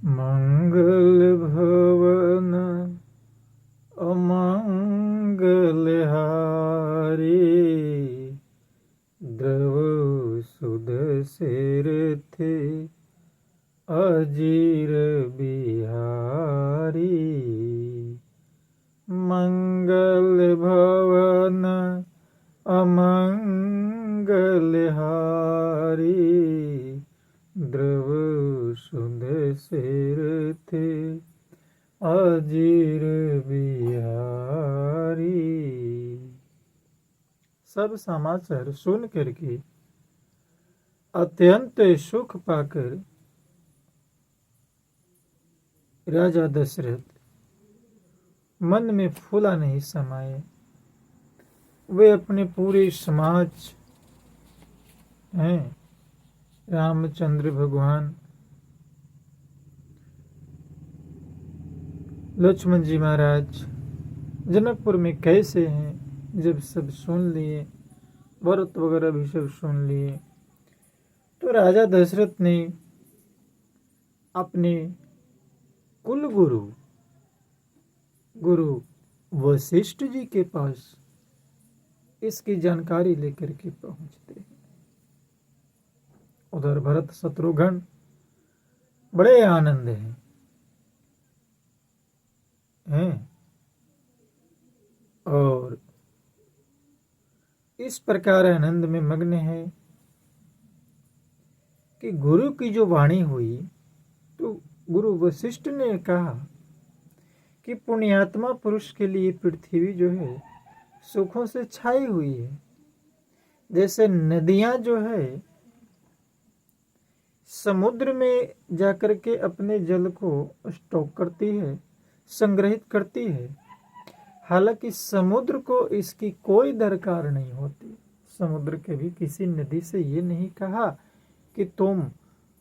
मंगल भवन अमंगल हारी, द्रव सुध सिर थे अजीर बिहारी। मंगल भवन अमंगल हारी, द्रव सुध सिर थे अजीर बिहारी। सब समाचार सुन करके अत्यंत सुख पाकर राजा दशरथ मन में फूला नहीं समाये। वे अपने पूरे समाज हैं, रामचंद्र भगवान, लक्ष्मण जी महाराज जनकपुर में कैसे हैं, जब सब सुन लिए, व्रत वगैरह भी सब सुन लिए, तो राजा दशरथ ने अपने कुल गुरु वशिष्ठ जी के पास इसकी जानकारी लेकर के पहुंचते हैं। उधर भरत शत्रुघ्न बड़े आनंद हैं और इस प्रकार आनंद में मग्न है कि गुरु की जो वाणी हुई, तो गुरु वशिष्ठ ने कहा कि पुण्यात्मा पुरुष के लिए पृथ्वी जो है सुखों से छाई हुई है। जैसे नदियां जो है समुद्र में जाकर के अपने जल को स्टॉक करती है, संग्रहित करती है, हालांकि समुद्र को इसकी कोई दरकार नहीं होती। समुद्र के भी किसी नदी से ये नहीं कहा कि तुम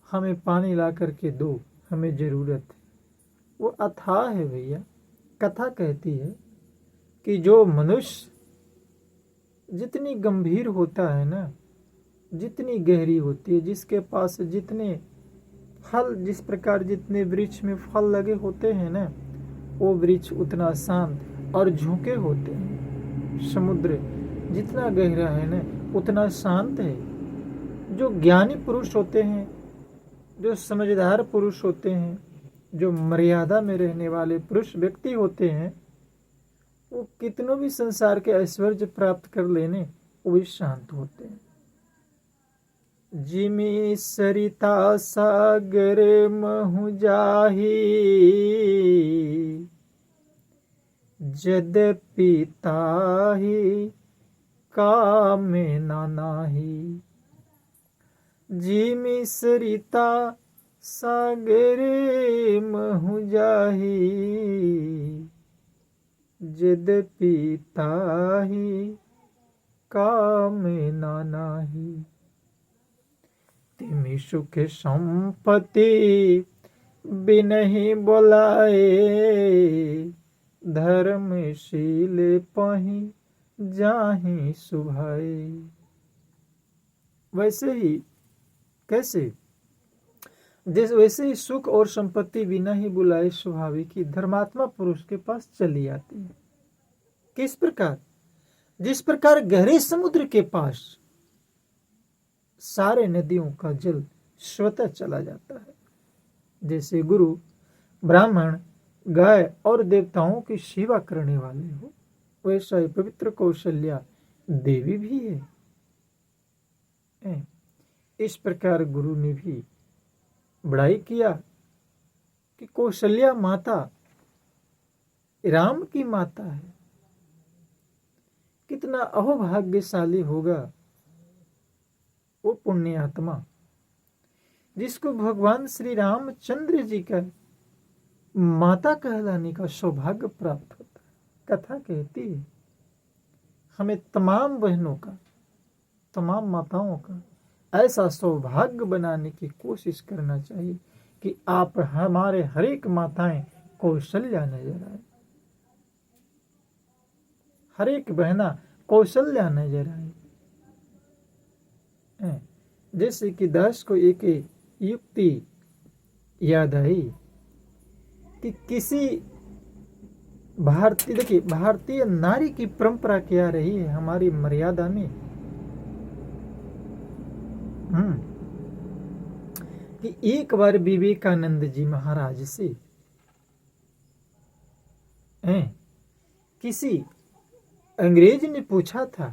हमें पानी ला करके दो, हमें जरूरत है। वो अथाह है भैया। कथा कहती है कि जो मनुष्य जितनी गंभीर होता है ना, जितनी गहरी होती है, जिसके पास जितने फल, जिस प्रकार जितने वृक्ष में फल लगे होते हैं ना, वो वृक्ष उतना शांत और झुके होते हैं। समुद्र जितना गहरा है ना, उतना शांत है। जो ज्ञानी पुरुष होते हैं, जो समझदार पुरुष होते हैं, जो मर्यादा में रहने वाले पुरुष व्यक्ति होते हैं, वो कितनों भी संसार के ऐश्वर्य प्राप्त कर लेने, वो भी शांत होते हैं। जिमि सरिता सागर महु जाही, यद्यपि ताहि कामे ना नाही। जिमि सरिता सागर महु जाही, यद्यपि ताहि कामे ना नाही। तिमि सुख संपत्ति बिनहि बोलाए, धर्मशील पहि जाहि सुभाए। वैसे ही कैसे, जैसे वैसे ही सुख और संपत्ति बिना ही बुलाए स्वाभाविक ही धर्मात्मा पुरुष के पास चली आती है। किस प्रकार? जिस प्रकार गहरे समुद्र के पास सारे नदियों का जल स्वतः चला जाता है। जैसे गुरु ब्राह्मण गाय और देवताओं की सेवा करने वाले हो, वैसा ही पवित्र कौशल्या देवी भी है। इस प्रकार गुरु ने भी बड़ाई किया कि कौशल्या माता राम की माता है। कितना अहोभाग्यशाली होगा वो पुण्यात्मा जिसको भगवान श्री रामचंद्र जी का माता कहलाने का सौभाग्य प्राप्त होता है। कथा कहती है हमें तमाम बहनों का, तमाम माताओं का ऐसा सौभाग्य बनाने की कोशिश करना चाहिए कि आप हमारे हर एक माताएं कौशल्या नजर आए, हर एक बहना कौशल्या नजर आए। जैसे कि दास को एक युक्ति याद आई कि किसी भारतीय, देखिए भारतीय नारी की परंपरा क्या रही है हमारी मर्यादा में, कि एक बार विवेकानंद जी महाराज से किसी अंग्रेज ने पूछा था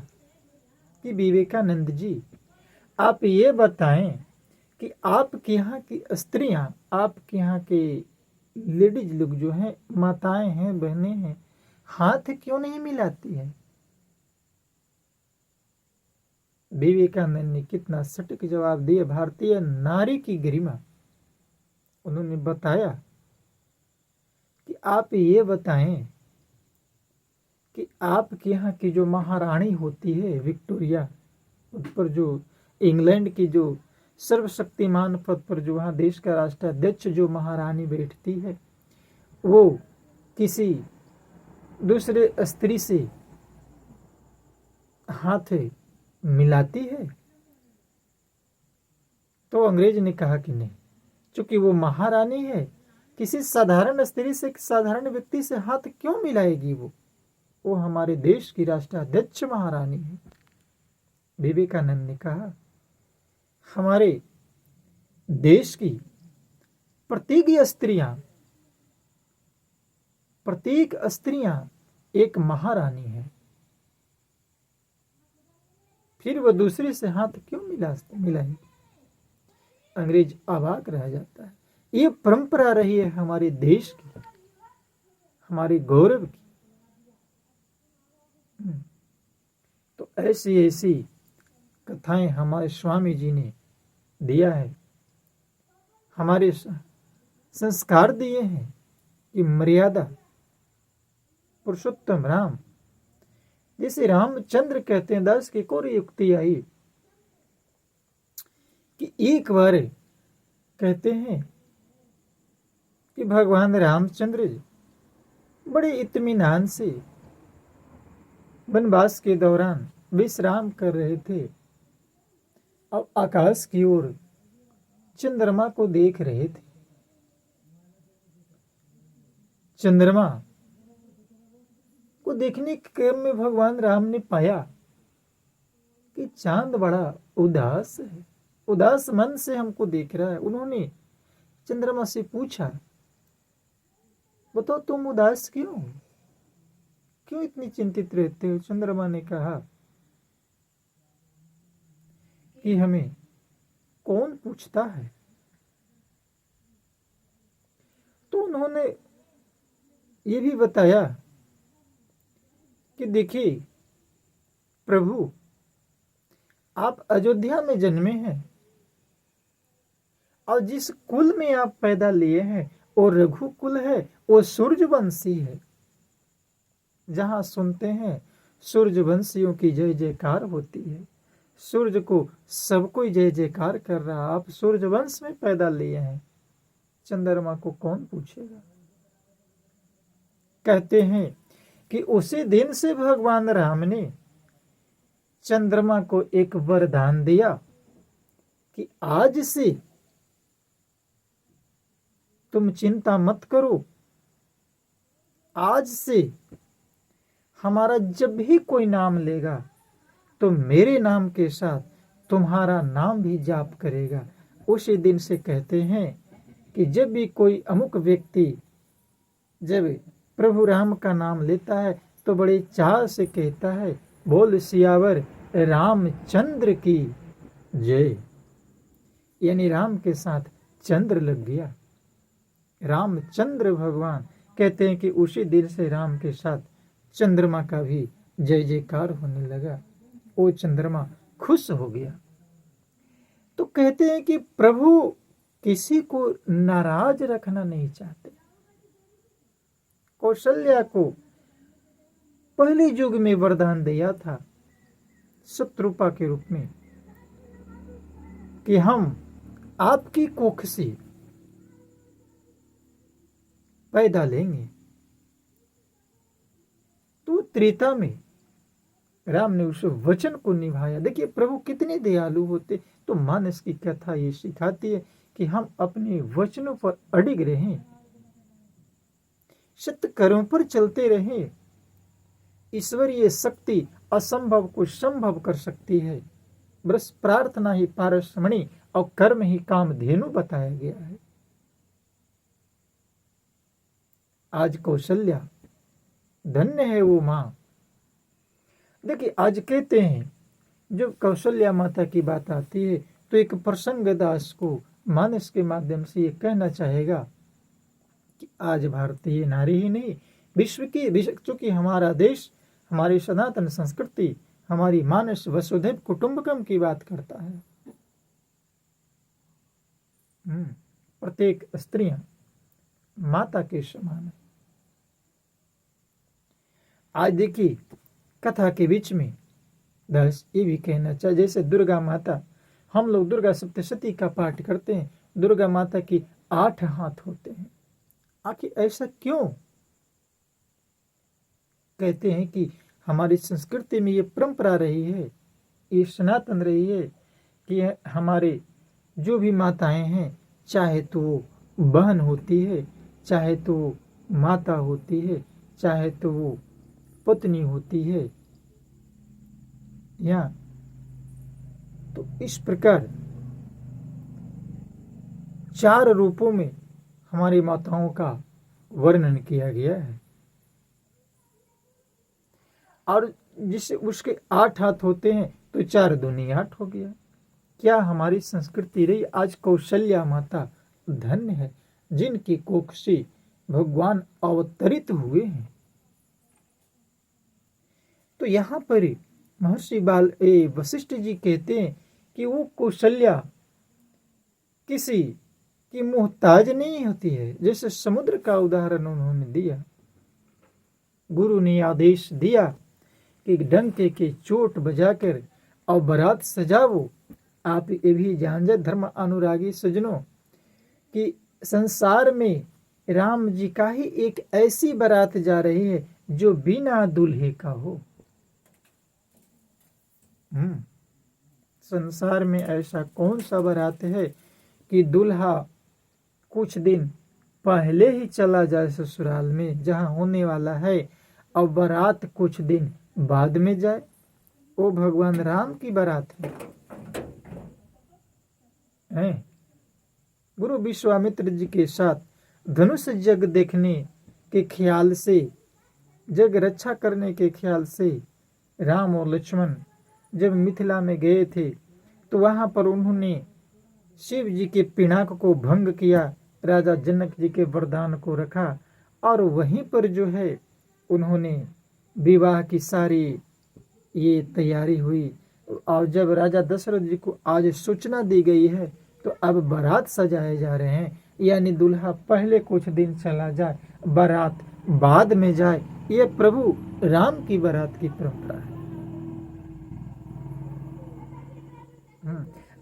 कि विवेकानंद जी आप ये बताएं कि आपके यहाँ की स्त्रियां, आपके यहाँ के लेडीज लोग जो हैं, माताएं हैं, बहनें हैं, हाथ क्यों नहीं मिलाती है। विवेकानंद ने कितना सटीक जवाब दिया, भारतीय नारी की गरिमा। उन्होंने बताया कि आप ये बताएं कि आपके यहाँ की जो महारानी होती है विक्टोरिया, उस पर जो इंग्लैंड की जो सर्वशक्तिमान पद पर जो वहाँ देश का राष्ट्राध्यक्ष जो महारानी बैठती है, वो किसी दूसरे स्त्री से हाथ मिलाती है। तो अंग्रेज ने कहा कि नहीं, चूंकि वो महारानी है, किसी साधारण स्त्री से, साधारण व्यक्ति से हाथ क्यों मिलाएगी वो हमारे देश की राष्ट्राध्यक्ष महारानी है। विवेकानंद ने कहा हमारे देश की प्रत्येक स्त्रियां एक महारानी है, फिर वह दूसरे से हाथ क्यों मिलाएगी। अंग्रेज अवाक रह जाता है। ये परंपरा रही है हमारे देश की, हमारे गौरव की। तो ऐसी ऐसी कथाएं हमारे स्वामी जी ने दिया है, हमारे संस्कार दिए हैं कि मर्यादा। पुरुषोत्तम राम, जैसे रामचंद्र कहते हैं, दास की कोई युक्ति आई कि एक बार कहते हैं कि भगवान रामचंद्र जी बड़े इत्मीनान से वनवास के दौरान विश्राम कर रहे थे और आकाश की ओर चंद्रमा को देख रहे थे। चंद्रमा को देखने के क्रम में भगवान राम ने पाया कि चांद बड़ा उदास है, उदास मन से हमको देख रहा है। उन्होंने चंद्रमा से पूछा, बताओ तुम उदास क्यों इतनी चिंतित रहते हो। चंद्रमा ने कहा कि हमें कौन पूछता है। तो उन्होंने ये भी बताया कि देखिए प्रभु, आप अयोध्या में जन्मे हैं और जिस कुल में आप पैदा लिए हैं वो रघुकुल है, वो सूर्यवंशी है। जहां सुनते हैं सूर्यवंशियों की जय जयकार होती है, सूर्य को सब कोई जय जयकार कर रहा, आप सूर्यवंश में पैदा लिए हैं, चंद्रमा को कौन पूछेगा। कहते हैं कि उसी दिन से भगवान राम ने चंद्रमा को एक वरदान दिया कि आज से तुम चिंता मत करो, आज से हमारा जब भी कोई नाम लेगा तो मेरे नाम के साथ तुम्हारा नाम भी जाप करेगा। उसी दिन से कहते हैं कि जब भी कोई अमुक व्यक्ति जब प्रभु राम का नाम लेता है तो बड़े चाव से कहता है, बोल सियावर रामचंद्र की जय। यानी राम के साथ चंद्र लग गया, रामचंद्र भगवान। कहते हैं कि उसी दिन से राम के साथ चंद्रमा का भी जय जयकार होने लगा, वो चंद्रमा खुश हो गया। तो कहते हैं कि प्रभु किसी को नाराज रखना नहीं चाहते। कौशल्या को पहले युग में वरदान दिया था शत्रुपा के रूप में कि हम आपकी कोख से पैदा लेंगे। तो त्रेता में राम ने उस वचन को निभाया। देखिए प्रभु कितने दयालु होते। तो मानस की कथा ये सिखाती है कि हम अपने वचनों पर अडिग रहें, सत्य कर्म पर चलते रहे। ईश्वरीय शक्ति असंभव को संभव कर सकती है। बस प्रार्थना ही पारसमणि और कर्म ही कामधेनु बताया गया है। आज कौशल्या धन्य है वो मां। देखिए, आज कहते हैं जब कौशल्या माता की बात आती है तो एक प्रसंग दास को मानस के माध्यम से ये कहना चाहेगा कि आज भारतीय नारी ही नहीं, विश्व की, चूंकि हमारा देश, हमारी सनातन संस्कृति, हमारी मानस वसुधैव कुटुंबकम की बात करता है। प्रत्येक स्त्रियां माता के समान है। आज देखिए, कथा के बीच में दस ये भी कहना चाहिए, जैसे दुर्गा माता, हम लोग दुर्गा सप्तशती का पाठ करते हैं, दुर्गा माता की 8 हाथ होते हैं। आखिर ऐसा क्यों? कहते हैं कि हमारी संस्कृति में ये परंपरा रही है, ये सनातन रही है कि हमारे जो भी माताएं हैं, चाहे तो वो बहन होती है, चाहे तो वो माता होती है, चाहे तो वो पत्नी होती है, या तो इस प्रकार 4 रूपों में हमारी माताओं का वर्णन किया गया है। और जिससे उसके 8 हाथ होते हैं तो 4 दूनी 8 हो गया। क्या हमारी संस्कृति रही। आज कौशल्या माता धन्य है जिनकी कोख से भगवान अवतरित हुए हैं। तो यहाँ पर महर्षि वशिष्ठ जी कहते हैं कि वो कौशल्या किसी की मोहताज नहीं होती है। जैसे समुद्र का उदाहरण उन्होंने दिया, गुरु ने आदेश दिया कि डंके के चोट बजाकर और बारात सजाओ। आप ये भी जान जाए धर्म अनुरागी सज्जनों कि संसार में राम जी का ही एक ऐसी बारात जा रही है जो बिना दूल्हे का हो। संसार में ऐसा कौन सा बारात है कि दूल्हा कुछ दिन पहले ही चला जाए ससुराल में जहां होने वाला है और बारात कुछ दिन बाद में जाए। वो भगवान राम की बारात है। गुरु विश्वामित्र जी के साथ धनुष जग देखने के ख्याल से, जग रक्षा करने के ख्याल से राम और लक्ष्मण जब मिथिला में गए थे तो वहां पर उन्होंने शिव जी के पिनाक को भंग किया, राजा जनक जी के वरदान को रखा और वहीं पर जो है उन्होंने विवाह की सारी ये तैयारी हुई। और जब राजा दशरथ जी को आज सूचना दी गई है तो अब बारात सजाए जा रहे हैं, यानी दूल्हा पहले कुछ दिन चला जाए, बारात बाद में जाए। ये प्रभु राम की बारात की परंपरा है।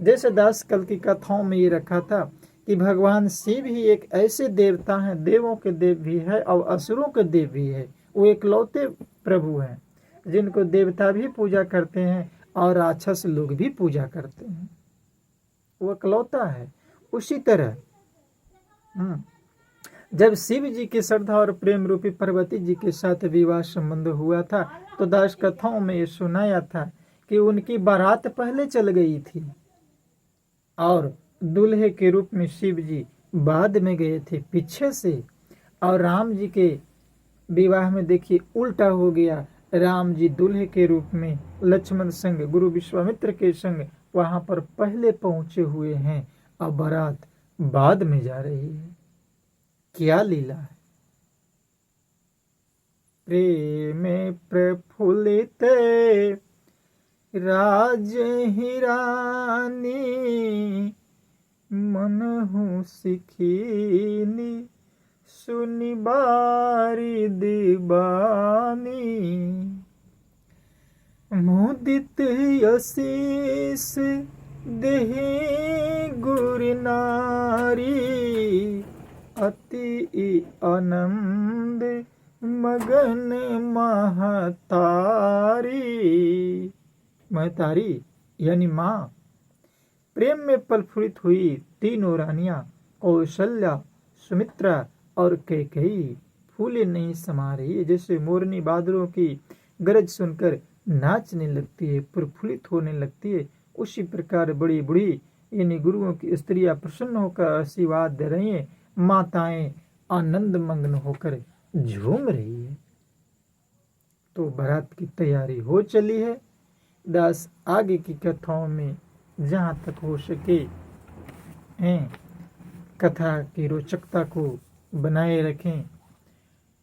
जैसे दास कल की कथाओं में ये रखा था कि भगवान शिव ही एक ऐसे देवता हैं, देवों के देव भी है और असुरों के देव भी है। वो एकलौते प्रभु हैं जिनको देवता भी पूजा करते हैं और राक्षस लोग भी पूजा करते हैं। वो एकलौता है। उसी तरह जब शिव जी के श्रद्धा और प्रेम रूपी पार्वती जी के साथ विवाह संबंध हुआ था तो दास कथाओं में ये सुनाया था कि उनकी बारात पहले चल गई थी और दूल्हे के रूप में शिव जी बाद में गए थे पीछे से। और राम जी के विवाह में देखिए उल्टा हो गया, राम जी दूल्हे के रूप में लक्ष्मण संग गुरु विश्वामित्र के संग वहां पर पहले पहुंचे हुए हैं और बारात बाद में जा रही है। क्या लीला है। प्रेम प्रफुल्लित राज ही रानी, मनहु सिखीनी सुनि बारी दीवानी। मोदित यशीष देहि गुरु नारी, अति आनंद मगन महतारी। महतारी यानी माँ। प्रेम में प्रफुल्लित हुई तीनों रानियां कौशल्या, सुमित्रा और कैकेयी फूले नहीं समा रही है। जैसे मोरनी बादलों की गरज सुनकर नाचने लगती है, प्रफुल्लित होने लगती है, उसी प्रकार बड़ी बूढ़ी यानी गुरुओं की स्त्रियां प्रसन्न होकर आशीर्वाद दे रही हैं, माताएं आनंद मग्न होकर झूम रही है। तो बारात की तैयारी हो चली है। दास आगे की कथाओं में जहाँ तक हो सके हैं कथा की रोचकता को बनाए रखें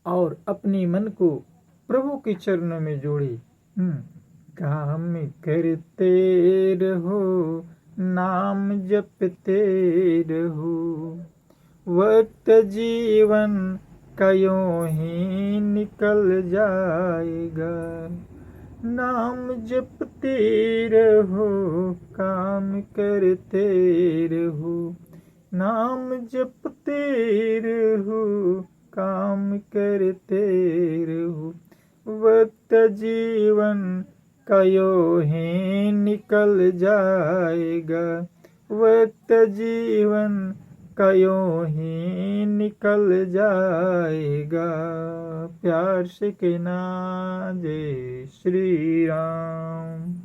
और अपने मन को प्रभु के चरणों में जोड़े। काम करते रहो, नाम जपते रहो, वक्त जीवन का यूं ही निकल जाएगा। नाम जपते रहो, काम करते रहो, नाम जपते रहो, काम करते रहो, वक्त जीवन का यूं ही निकल जाएगा। वक्त जीवन का यूं ही निकल जाएगा। प्यार से कहना जय श्री राम।